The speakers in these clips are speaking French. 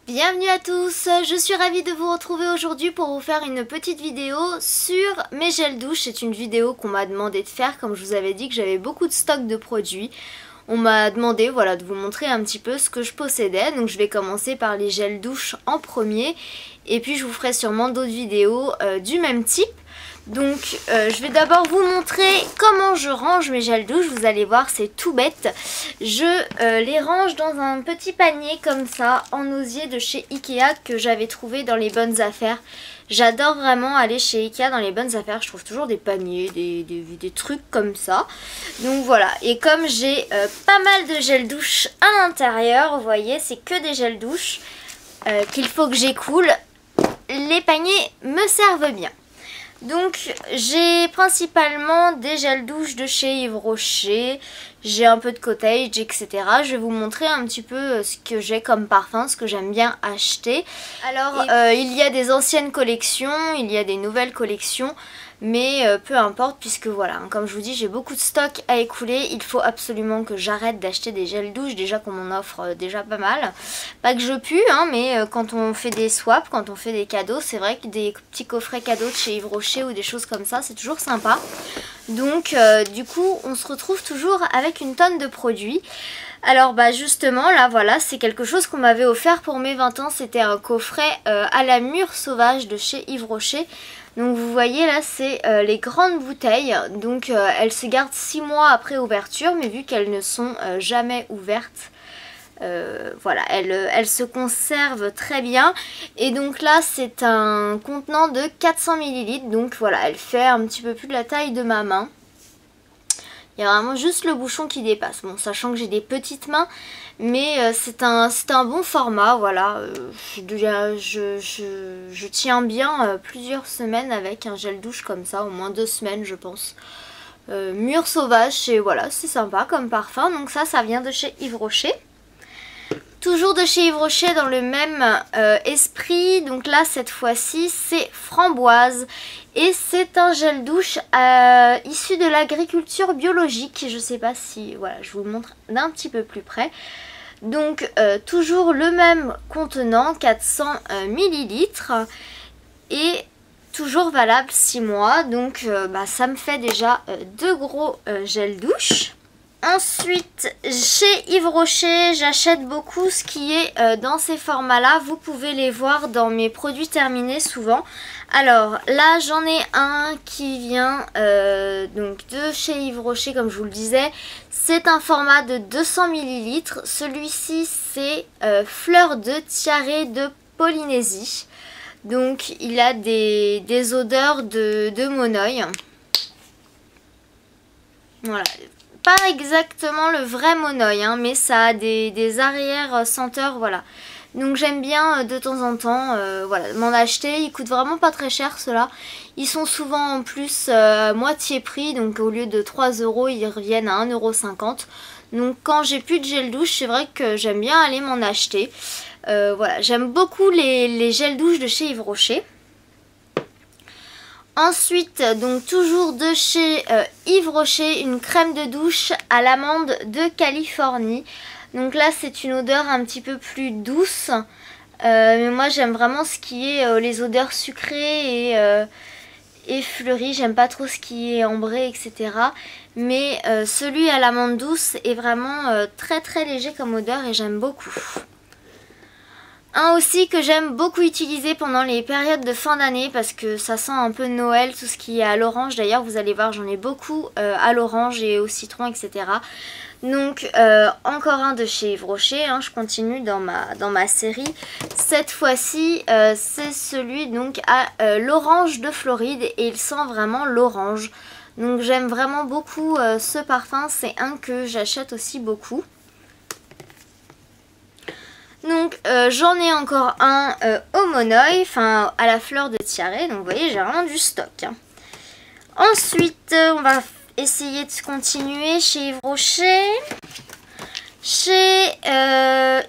Bienvenue à tous, je suis ravie de vous retrouver aujourd'hui pour vous faire une petite vidéo sur mes gels douche. C'est une vidéo qu'on m'a demandé de faire, comme je vous avais dit que j'avais beaucoup de stock de produits. On m'a demandé voilà, de vous montrer un petit peu ce que je possédais, donc je vais commencer par les gels douche en premier. Et puis je vous ferai sûrement d'autres vidéos du même type. Donc je vais d'abord vous montrer comment je range mes gels douche. Vous allez voir, c'est tout bête. Je les range dans un petit panier comme ça en osier de chez Ikea que j'avais trouvé dans les bonnes affaires. J'adore vraiment aller chez Ikea dans les bonnes affaires. Je trouve toujours des paniers, des trucs comme ça. Donc voilà, et comme j'ai pas mal de gel douche à l'intérieur, vous voyez, c'est que des gels douche qu'il faut que j'écoule. Les paniers me servent bien. Donc j'ai principalement des gels douche de chez Yves Rocher, j'ai un peu de Cottage, etc. Je vais vous montrer un petit peu ce que j'ai comme parfum, ce que j'aime bien acheter. Alors il y a des anciennes collections, il y a des nouvelles collections, mais peu importe puisque voilà, comme je vous dis, j'ai beaucoup de stock à écouler. Il faut absolument que j'arrête d'acheter des gels douche, déjà qu'on m'en offre déjà pas mal. Pas que je pue, hein, mais quand on fait des swaps, quand on fait des cadeaux, c'est vrai que des petits coffrets cadeaux de chez Yves Rocher ou des choses comme ça, c'est toujours sympa. Donc du coup, on se retrouve toujours avec une tonne de produits. Alors bah justement là voilà, c'est quelque chose qu'on m'avait offert pour mes 20 ans, c'était un coffret à la mûre sauvage de chez Yves Rocher. Donc vous voyez là, c'est les grandes bouteilles, donc elles se gardent 6 mois après ouverture, mais vu qu'elles ne sont jamais ouvertes, voilà, elles se conservent très bien. Et donc là c'est un contenant de 400 ml, donc voilà, elle fait un petit peu plus de la taille de ma main. Il y a vraiment juste le bouchon qui dépasse. Bon, sachant que j'ai des petites mains, mais c'est un bon format, voilà. Je tiens bien plusieurs semaines avec un gel douche comme ça, au moins 2 semaines je pense. Mûre sauvage, et voilà, c'est sympa comme parfum. Donc ça vient de chez Yves Rocher. Toujours de chez Yves Rocher dans le même esprit, donc là cette fois-ci c'est framboise et c'est un gel douche issu de l'agriculture biologique. Je sais pas si, voilà, je vous le montre d'un petit peu plus près. Donc toujours le même contenant, 400 ml et toujours valable 6 mois, donc ça me fait déjà 2 gros gels douche. Ensuite, chez Yves Rocher, j'achète beaucoup ce qui est dans ces formats-là. Vous pouvez les voir dans mes produits terminés souvent. Alors là, j'en ai un qui vient donc de chez Yves Rocher, comme je vous le disais. C'est un format de 200 ml. Celui-ci, c'est Fleur de Tiare de Polynésie. Donc il a des odeurs de monoï. Voilà. Pas exactement le vrai monoï, hein, mais ça a des arrières senteurs, voilà. Donc j'aime bien de temps en temps voilà, m'en acheter. Ils coûtent vraiment pas très cher ceux-là. Ils sont souvent en plus moitié prix, donc au lieu de 3 €, ils reviennent à 1,50 €. Donc quand j'ai plus de gel douche, c'est vrai que j'aime bien aller m'en acheter. Voilà, j'aime beaucoup les gels douche de chez Yves Rocher. Ensuite, donc toujours de chez Yves Rocher, une crème de douche à l'amande de Californie. Donc là c'est une odeur un petit peu plus douce. Mais moi j'aime vraiment ce qui est les odeurs sucrées et fleuries. J'aime pas trop ce qui est ambré, etc. Mais celui à l'amande douce est vraiment très très léger comme odeur et j'aime beaucoup. Un aussi que j'aime beaucoup utiliser pendant les périodes de fin d'année parce que ça sent un peu Noël, tout ce qui est à l'orange. D'ailleurs vous allez voir, j'en ai beaucoup à l'orange et au citron, etc. Donc encore un de chez Yves Rocher, hein, je continue dans ma série. Cette fois-ci c'est celui donc à l'orange de Floride et il sent vraiment l'orange. Donc j'aime vraiment beaucoup ce parfum, c'est un que j'achète aussi beaucoup. Donc j'en ai encore un au monoï, enfin à la fleur de tiare, donc vous voyez j'ai vraiment du stock. Hein. Ensuite on va essayer de continuer chez Yves Rocher. Chez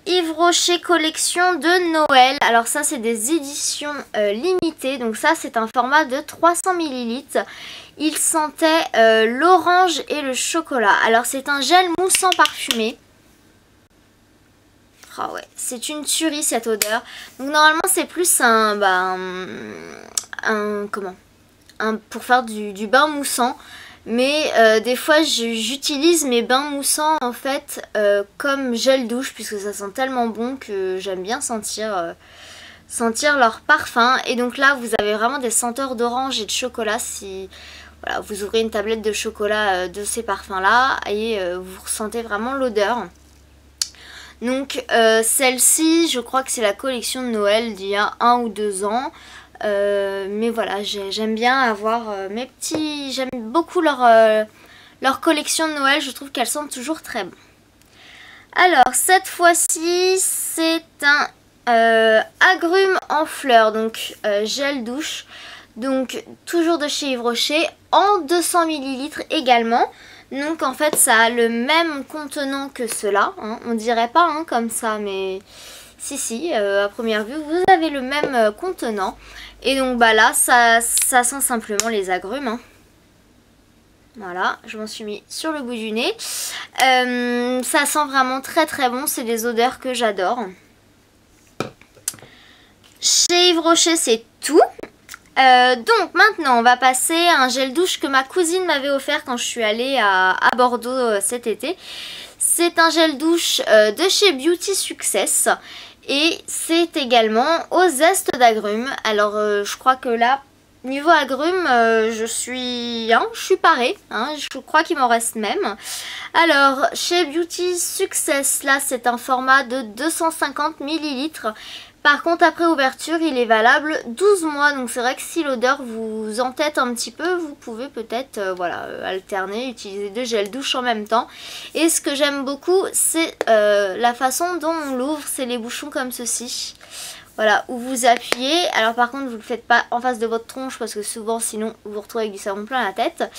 Yves Rocher collection de Noël, alors ça c'est des éditions limitées, donc ça c'est un format de 300 ml. Il sentait l'orange et le chocolat, alors c'est un gel moussant parfumé. Ah ouais, c'est une tuerie cette odeur. Donc normalement c'est plus pour faire du bain moussant. Mais des fois j'utilise mes bains moussants en fait comme gel douche, puisque ça sent tellement bon que j'aime bien sentir leur parfum. Et donc là vous avez vraiment des senteurs d'orange et de chocolat. Si voilà, vous ouvrez une tablette de chocolat de ces parfums là et vous ressentez vraiment l'odeur. Donc celle-ci, je crois que c'est la collection de Noël d'il y a 1 ou 2 ans. Mais voilà, j'aime bien avoir mes petits... J'aime beaucoup leur collection de Noël, je trouve qu'elles sentent toujours très bon. Alors cette fois-ci, c'est un agrumes en fleurs, donc gel douche. Donc toujours de chez Yves Rocher, en 200 ml également. Donc en fait ça a le même contenant que cela, hein. On dirait pas hein, comme ça, mais si, à première vue vous avez le même contenant. Et donc bah là ça sent simplement les agrumes, hein. Voilà, je m'en suis mis sur le bout du nez. Ça sent vraiment très très bon, c'est des odeurs que j'adore. Chez Yves Rocher c'est tout. Donc maintenant on va passer à un gel douche que ma cousine m'avait offert quand je suis allée à Bordeaux cet été. C'est un gel douche de chez Beauty Success. Et c'est également au zeste d'agrumes. Alors je crois que là, niveau agrumes, je suis parée. Hein, je crois qu'il m'en reste même. Alors chez Beauty Success, là c'est un format de 250 ml. Par contre après ouverture il est valable 12 mois. Donc c'est vrai que si l'odeur vous entête un petit peu, vous pouvez peut-être alterner, utiliser 2 gels douche en même temps. Et ce que j'aime beaucoup c'est la façon dont on l'ouvre, c'est les bouchons comme ceci. Voilà, où vous appuyez. Alors par contre vous ne le faites pas en face de votre tronche parce que souvent sinon vous vous retrouvez avec du savon plein la tête.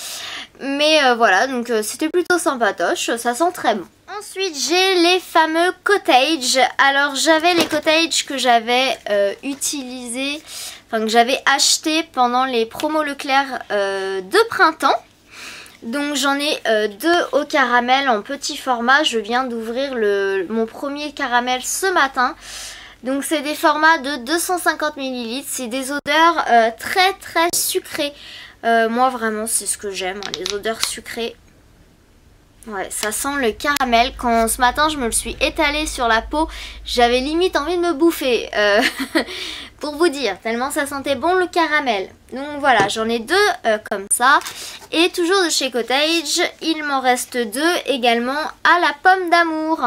Mais voilà, donc c'était plutôt sympatoche, ça sent très bon. Ensuite j'ai les fameux Cottage. Alors j'avais les Cottage que j'avais utilisés, enfin que j'avais acheté pendant les promos Leclerc de printemps. Donc j'en ai 2 au caramel en petit format. Je viens d'ouvrir mon premier caramel ce matin. Donc c'est des formats de 250 ml. C'est des odeurs très très sucrées. Moi vraiment c'est ce que j'aime, hein, les odeurs sucrées. Ouais, ça sent le caramel. Quand ce matin je me le suis étalé sur la peau, j'avais limite envie de me bouffer. Pour vous dire, tellement ça sentait bon le caramel. Donc voilà, j'en ai 2 comme ça. Et toujours de chez Cottage, il m'en reste 2 également à la pomme d'amour.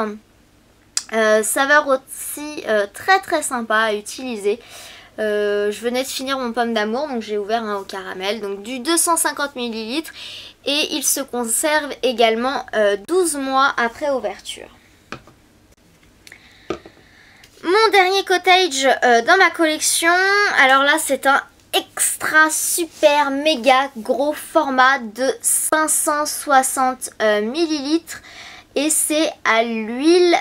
Saveur aussi très très sympa à utiliser. Je venais de finir mon pomme d'amour, donc j'ai ouvert un au caramel. Donc du 250 ml. Et il se conserve également 12 mois après ouverture. Mon dernier Cottage dans ma collection, alors là c'est un extra super méga gros format de 560 ml. Et c'est à l'huile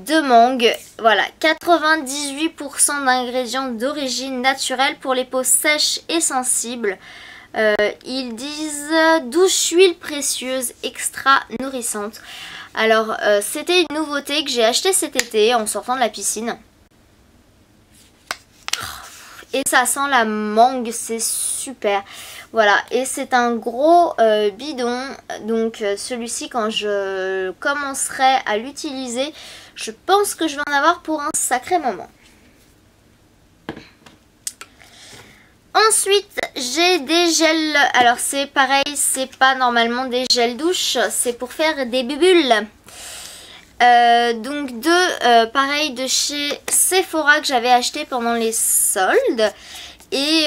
de mangue. Voilà, 98% d'ingrédients d'origine naturelle pour les peaux sèches et sensibles. Ils disent douce huile précieuse extra nourrissante. Alors c'était une nouveauté que j'ai achetée cet été en sortant de la piscine. Et ça sent la mangue, c'est super. Voilà, et c'est un gros bidon. Donc celui-ci, quand je commencerai à l'utiliser, je pense que je vais en avoir pour un sacré moment. Ensuite, j'ai des gels. Alors c'est pareil, c'est pas normalement des gels douche, c'est pour faire des bulles. Donc pareil de chez Sephora que j'avais acheté pendant les soldes. Et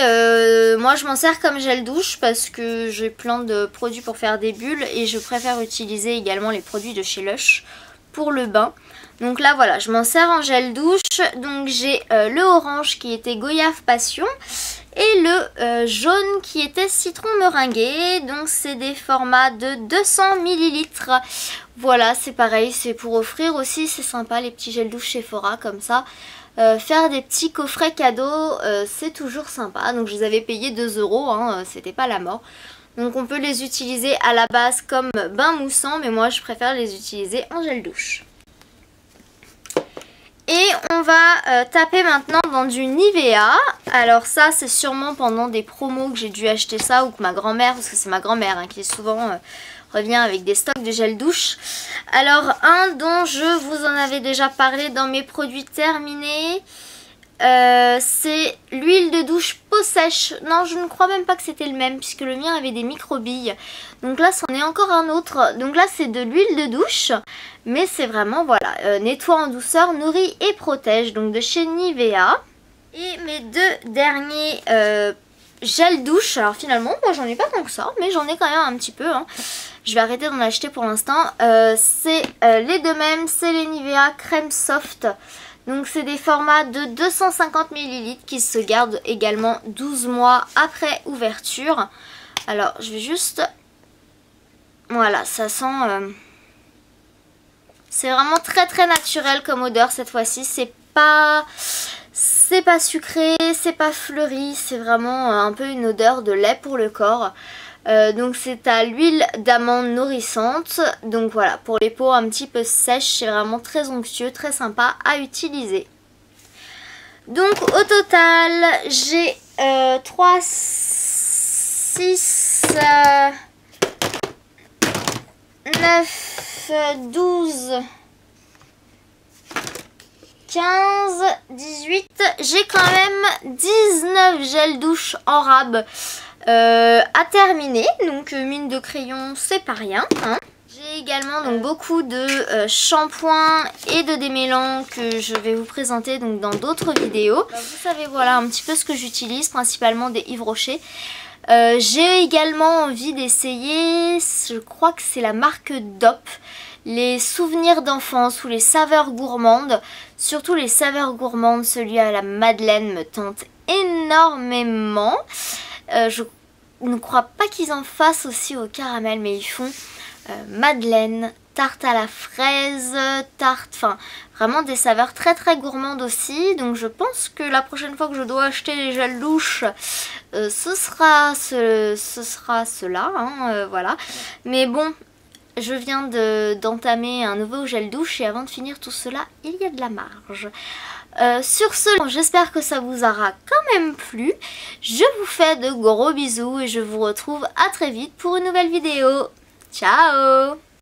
moi je m'en sers comme gel douche parce que j'ai plein de produits pour faire des bulles. Et je préfère utiliser également les produits de chez Lush pour le bain. Donc là voilà, je m'en sers en gel douche. Donc j'ai le orange qui était goyave passion. Et le jaune qui était citron meringué. Donc c'est des formats de 200 ml. Voilà, c'est pareil, c'est pour offrir aussi, c'est sympa les petits gels douche Sephora comme ça. Faire des petits coffrets cadeaux, c'est toujours sympa. Donc je les avais payés 2 €, hein, c'était pas la mort. Donc on peut les utiliser à la base comme bain moussant, mais moi je préfère les utiliser en gel douche. Et on va taper maintenant dans du Nivea. Alors ça c'est sûrement pendant des promos que j'ai dû acheter ça, ou que ma grand-mère, parce que c'est ma grand-mère qui souvent revient avec des stocks de gel douche. Alors un dont je vous en avais déjà parlé dans mes produits terminés, c'est l'huile de douche peau sèche. Non, je ne crois même pas que c'était le même, puisque le mien avait des microbilles. Donc là c'en est encore un autre. Donc là c'est de l'huile de douche, mais c'est vraiment voilà, nettoie en douceur, nourrit et protège, donc de chez Nivea. Et mes deux derniers gel douche, alors finalement moi j'en ai pas tant que ça, mais j'en ai quand même un petit peu hein. Je vais arrêter d'en acheter pour l'instant. C'est les deux mêmes, c'est les Nivea crème soft. Donc c'est des formats de 250 ml qui se gardent également 12 mois après ouverture. Alors je vais juste... Voilà, ça sent... C'est vraiment très naturel comme odeur cette fois-ci. C'est pas sucré, c'est pas fleuri. C'est vraiment un peu une odeur de lait pour le corps. Donc c'est à l'huile d'amande nourrissante. Donc voilà, pour les peaux un petit peu sèches, c'est vraiment très onctueux, très sympa à utiliser. Donc au total, j'ai 3, 6, 9, 12, 15, 18. J'ai quand même 19 gels douche en rab à terminer, donc mine de crayon c'est pas rien hein. J'ai également donc beaucoup de shampoings et de démêlants que je vais vous présenter donc dans d'autres vidéos. Alors, vous savez voilà un petit peu ce que j'utilise, principalement des Yves Rocher. J'ai également envie d'essayer, je crois que c'est la marque DOP, les souvenirs d'enfance ou les saveurs gourmandes. Surtout les saveurs gourmandes, celui à la madeleine me tente énormément. Je ne crois pas qu'ils en fassent aussi au caramel, mais ils font madeleine, tarte à la fraise, tarte, enfin vraiment des saveurs très gourmandes aussi. Donc je pense que la prochaine fois que je dois acheter les gels douche, ce sera cela, hein, voilà. Mais bon, je viens d'entamer un nouveau gel douche et avant de finir tout cela, il y a de la marge. Sur ce, j'espère que ça vous aura quand même plu. Je vous fais de gros bisous et je vous retrouve à très vite pour une nouvelle vidéo. Ciao!